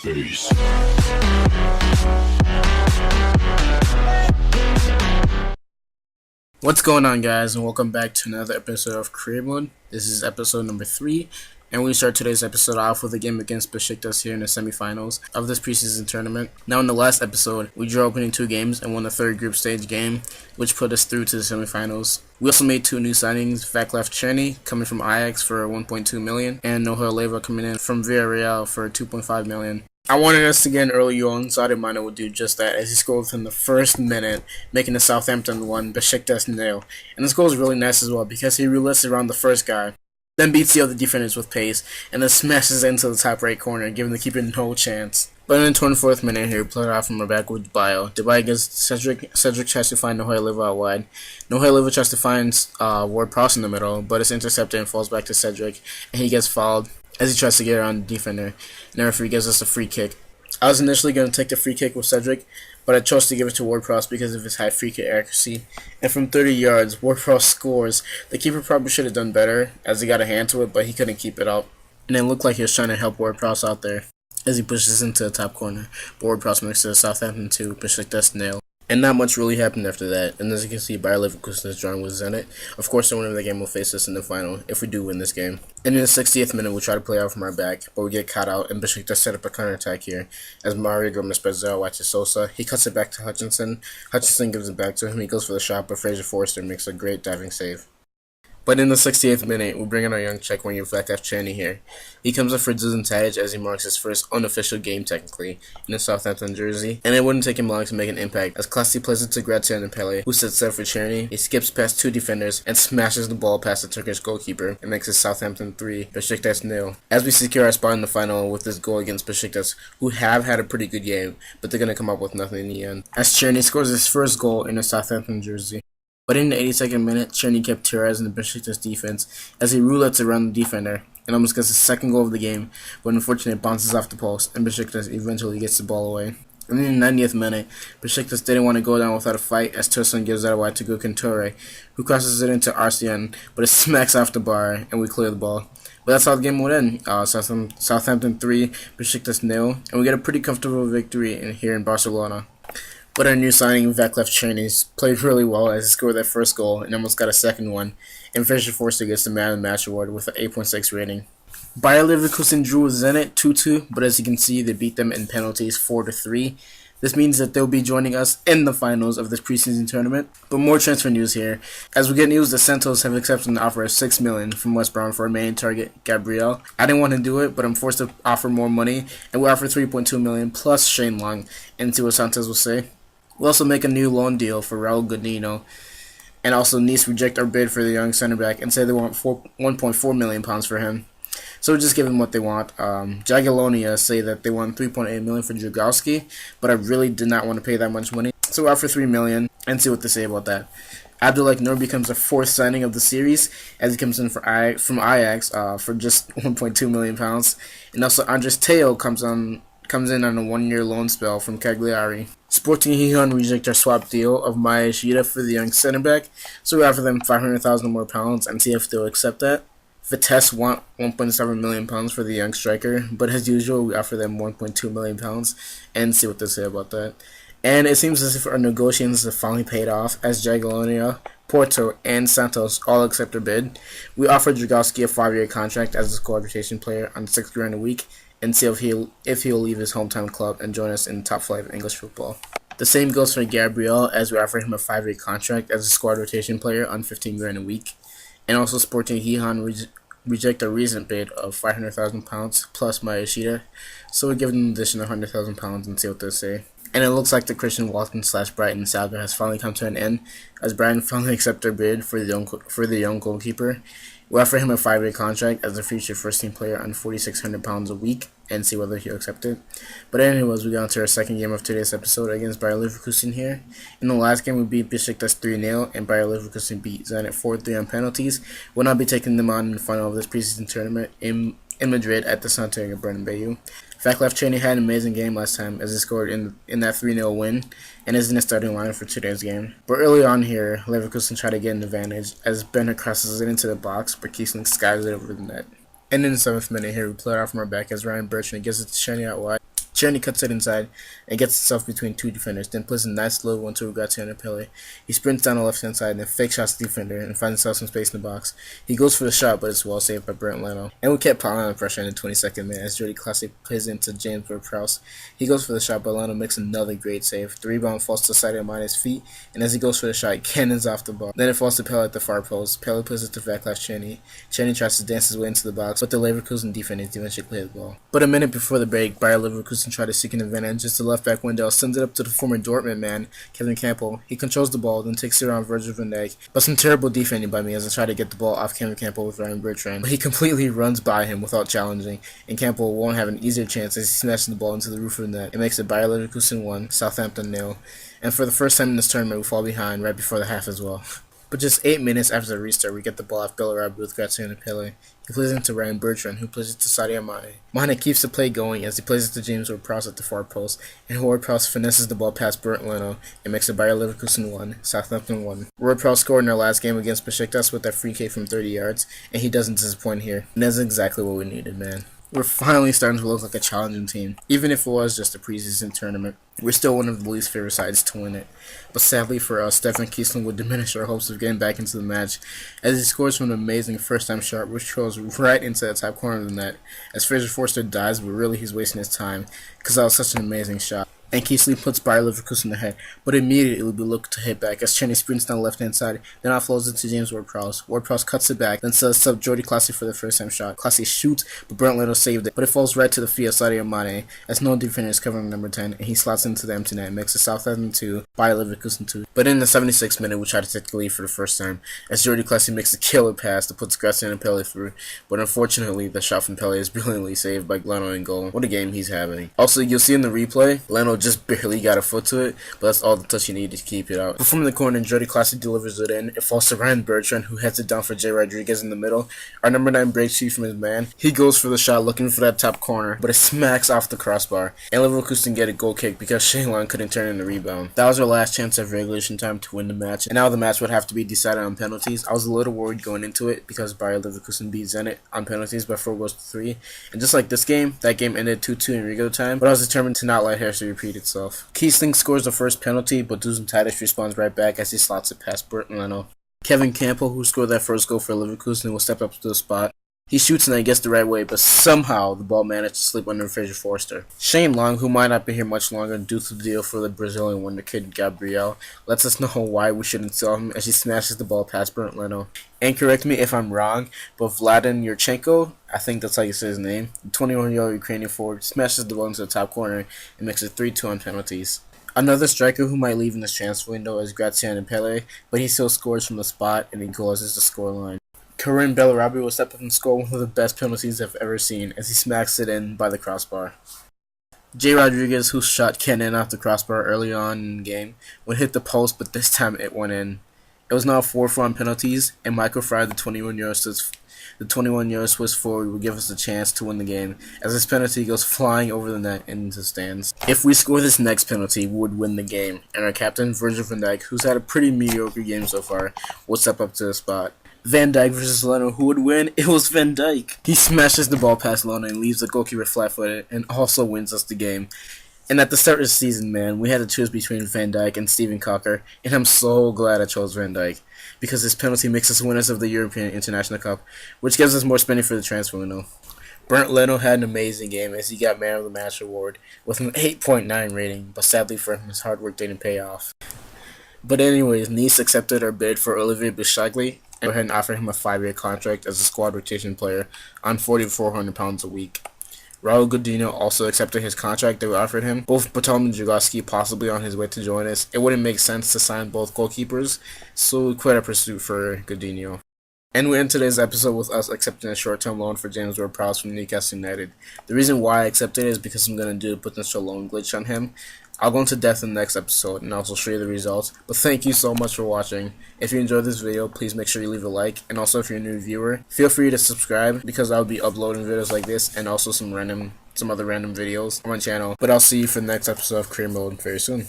face. What's going on, guys, and welcome back to another episode of Career Mode. This is episode number 3, and we start today's episode off with a game against Besiktas here in the semifinals of this preseason tournament. Now, in the last episode, we drew opening 2 games and won the third group stage game, which put us through to the semifinals. We also made 2 new signings: Vaclav Černý coming from Ajax for 1.2 million, and Nohel Leva coming in from Villarreal for 2.5 million. I wanted us to get in early on, so I didn't mind it would do just that, as he scored within the first minute, making the Southampton 1, Besiktas 0. And this goal is really nice as well, because he relentless around the first guy, then beats the other defenders with pace, and then smashes into the top right corner, giving the keeper no chance. But in the 24th minute here, we played off from our back with Bio. Dubai gets Cedric tries to find Nohel Leva out wide. Nohel Leva tries to find Ward-Prowse in the middle, but it's intercepted and falls back to Cedric, and he gets fouled as he tries to get around the defender, and the referee gives us a free kick. I was initially going to take the free kick with Cedric, but I chose to give it to Ward-Prowse because of his high free kick accuracy. And from 30 yards, Ward-Prowse scores. The keeper probably should have done better, as he got a hand to it, but he couldn't keep it up. And it looked like he was trying to help Ward-Prowse out there, as he pushes into the top corner. But Ward-Prowse makes it a Southampton 2, Besiktas 0. And not much really happened after that, and as you can see, Bayer Leverkusen is drawing with Zenit. Of course, the winner of the game will face us in the final, if we do win this game. And in the 60th minute, we try to play out from our back, but we get caught out, and Besiktas set up a counter-attack here, as Mario Gomez Bezerra watches Sosa. He cuts it back to Hutchinson. Hutchinson gives it back to him. He goes for the shot, but Fraser Forster makes a great diving save. But in the 68th minute, we bring in our young Czech winger Vaclav Černý here. He comes up for Dusan Tadic as he marks his first unofficial game, technically, in a Southampton jersey. And it wouldn't take him long to make an impact, as Klasi plays it to Graziano Pele, who sets up for Černý. He skips past 2 defenders and smashes the ball past the Turkish goalkeeper and makes it Southampton 3, Besiktas 0. As we secure our spot in the final with this goal against Besiktas, who have had a pretty good game, but they're going to come up with nothing in the end, as Černý scores his first goal in a Southampton jersey. But in the 82nd minute, Černý kept terrorizing the Besiktas defense as he roulettes around the defender and almost gets his second goal of the game, but unfortunately it bounces off the post and Besiktas eventually gets the ball away. And in the 90th minute, Besiktas didn't want to go down without a fight as Tosun gives that away to Gökhan Töre, who crosses it into Arslan, but it smacks off the bar and we clear the ball. But that's how the game would end. Southampton 3, Besiktas 0, and we get a pretty comfortable victory here in Barcelona. But our new signing, Vaclav Černý, played really well as he scored that first goal and almost got a second one, and Fraser Forster gets the Man of the Match award with an 8.6 rating. Bayer Leverkusen drew with Zenit 2-2, but as you can see, they beat them in penalties 4-3. This means that they'll be joining us in the finals of this preseason tournament. But more transfer news here, as we get news that Santos have accepted an offer of $6 million from West Brom for a main target, Gabriel. I didn't want to do it, but I'm forced to offer more money, and we offer $3.2 million plus Shane Long, and see what Santos will say. We'll also make a new loan deal for Raul Godinho, and also Nice reject our bid for the young center back and say they want £1.4 million for him. So we'll just give them what they want. Jagiellonia say that they want $3.8 million for Dragowski, but I really did not want to pay that much money, so we'll offer $3 million and see what they say about that. Abdullah Noor becomes the 4th signing of the series as he comes in from Ajax for just £1.2 million, and also Andres Teo comes in on a 1-year loan spell from Cagliari. Sporting Gijón reject our swap deal of Maya Yoshida for the young center back, so we offer them 500,000 more pounds and see if they'll accept that. Vitesse want 1.7 million pounds for the young striker, but as usual, we offer them 1.2 million pounds and see what they say about that. And it seems as if our negotiations have finally paid off, as Jagiellonia, Porto, and Santos all accept their bid. We offered Dragowski a 5-year contract as a squad rotation player on $6,000 a week, and see if he'll leave his hometown club and join us in the top flight of English football. The same goes for Gabriel, as we offer him a 5-year contract as a squad rotation player on $15,000 a week. And also Sporting Gijón reject a recent bid of £500,000 plus Maya Yoshida, so we give them an additional £100,000 and see what they say. And it looks like the Christian Walton / Brighton saga has finally come to an end, as Brighton finally accepted their bid for the young goalkeeper. We offer him a 5-year contract as a future first-team player on £4,600 a week and see whether he'll accept it. But anyways, we got into our second game of today's episode against Bayer Leverkusen here. In the last game, we beat Besiktas 3-0 and Bayer Leverkusen beat Zenit 4-3 on penalties. We'll not be taking them on in the final of this preseason tournament in Madrid at the Santiago Bernabeu. Vaclav Černý had an amazing game last time as he scored in that 3-0 win and is in the starting lineup for today's game. But early on here, Leverkusen tried to get an advantage as Bender crosses it into the box, but Kiesling skies it over the net. And in the 7th minute here, we played out from our back as Ryan Bertrand gives it to Černý out wide. Czerny cuts it inside and gets himself between two defenders, then plays a nice little one to Graziano Pelle. He sprints down the left-hand side and then fake shots the defender and finds himself some space in the box. He goes for the shot, but it's well saved by Bernd Leno. And we kept piling on pressure in the 22nd minute as Jordy Classic plays into James Ward-Prowse. He goes for the shot, but Leno makes another great save. The rebound falls to Sadio Mane's feet, and as he goes for the shot, he cannons off the ball. Then it falls to Pelle at the far post. Pelle plays it to Vaclav Czerny. Czerny tries to dance his way into the box, but the Leverkusen defenders eventually clear the ball. But a minute before the break, Bayer Leverkusen tried to seek an advantage as the left back Wendell sends it up to the former Dortmund man, Kevin Campbell. He controls the ball, then takes it around Virgil van Dijk. But some terrible defending by me as I try to get the ball off Kevin Campbell with Ryan Bertrand. But he completely runs by him without challenging, and Campbell won't have an easier chance as he smashes the ball into the roof of the net. It makes it Bayer Leverkusen 1, Southampton 0. And for the first time in this tournament, we fall behind right before the half as well. But just 8 minutes after the restart, we get the ball off Bellarabi with Graziano Pelle. He plays it into Ryan Bertrand, who plays it to Sadio Mane. Mane keeps the play going as he plays it to James Ward-Prowse at the far post, and Ward-Prowse finesses the ball past Bernd Leno and makes it Bayer Leverkusen 1, Southampton 1. Ward-Prowse scored in our last game against Besiktas with that free kick from 30 yards, and he doesn't disappoint here. And that's exactly what we needed, man. We're finally starting to look like a challenging team. Even if it was just a preseason tournament, we're still one of the least favorite sides to win it. But sadly for us, Stefan Kiesling would diminish our hopes of getting back into the match, as he scores from an amazing first-time shot which goes right into the top corner of the net, as Fraser Forster dies, but really he's wasting his time, because that was such an amazing shot. And Kiesling puts Bayer Leverkusen ahead, but immediately we look to hit back as Czerny sprints down the left-hand side, then offloads it to James Ward-Prowse. Ward-Prowse cuts it back, then sets up Jordy Classic for the first-time shot. Classic shoots, but Bernd Leno saved it, but it falls right to the feet of Sadio Mane, as no defender is covering number 10, and he slots into the empty net and makes it Southampton 2, Bayer Leverkusen 2. But in the 76th minute, we try to take the lead for the first time, as Jordy Classic makes a killer pass that puts Graziano Pelle through, but unfortunately, the shot from Pelle is brilliantly saved by Leno in goal. What a game he's having. Also, you'll see in the replay, Leno just barely got a foot to it, but that's all the touch you need to keep it out. But from the corner, Jordy Classic delivers it in. It falls to Ryan Bertrand, who heads it down for Jay Rodriguez in the middle. Our number 9 breaks free from his man. He goes for the shot, looking for that top corner, but it smacks off the crossbar. And Leverkusen get a goal kick because Shane Long couldn't turn in the rebound. That was our last chance of regulation time to win the match, and now the match would have to be decided on penalties. I was a little worried going into it because Bayer Leverkusen beat Zenit on penalties by 4 goals to 3. And just like this game, that game ended 2-2 in regular time, but I was determined to not let heresy repeat itself. Kiesling scores the first penalty, but Dusan Tadic responds right back as he slots it past Bernd Leno. Kevin Campbell, who scored that first goal for Leverkusen, will step up to the spot. He shoots and then gets the right way, but somehow the ball managed to slip under Fraser Forster. Shane Long, who might not be here much longer due to the deal for the Brazilian wonder kid Gabriel, lets us know why we shouldn't sell him as he smashes the ball past Bernd Leno. And correct me if I'm wrong, but Vladan Yurchenko, I think that's how you say his name, the 21-year-old Ukrainian forward, smashes the ball into the top corner and makes it 3-2 on penalties. Another striker who might leave in this transfer window is Graziano Pelle, but he still scores from the spot and he goes as the scoreline. Karim Bellarabi will step up and score one of the best penalties I've ever seen as he smacks it in by the crossbar. Jay Rodriguez, who shot Ken in off the crossbar early on in the game, would hit the post, but this time it went in. It was now 4-4 on penalties, and Michael Fry, the 21-year-old Swiss forward, would give us a chance to win the game, as this penalty goes flying over the net into the stands. If we score this next penalty, we would win the game, and our captain, Virgil van Dijk, who's had a pretty mediocre game so far, will step up to the spot. Van Dijk versus Leno, who would win? It was Van Dijk. He smashes the ball past Leno and leaves the goalkeeper flat-footed and also wins us the game. And at the start of the season, man, we had to choose between Van Dijk and Steven Cocker, and I'm so glad I chose Van Dijk, because this penalty makes us winners of the European International Cup, which gives us more spending for the transfer window. Bernd Leno had an amazing game as he got Man of the Match award with an 8.9 rating, but sadly for him, his hard work didn't pay off. But anyways, Nice accepted our bid for Olivier Biscagli and went ahead and offered him a 5-year contract as a squad rotation player on £4,400 a week. Raul Godinho also accepted his contract that we offered him. Both Bartolomé Dragowski possibly on his way to join us. It wouldn't make sense to sign both goalkeepers, so we quit our pursuit for Godinho. And we end today's episode with us accepting a short-term loan for James Ward-Prowse from Newcastle United. The reason why I accepted it is because I'm going to do a potential loan glitch on him. I'll go into depth in the next episode and also show you the results. But thank you so much for watching. If you enjoyed this video, please make sure you leave a like. And also if you're a new viewer, feel free to subscribe because I'll be uploading videos like this and also some other random videos on my channel. But I'll see you for the next episode of Career Mode very soon.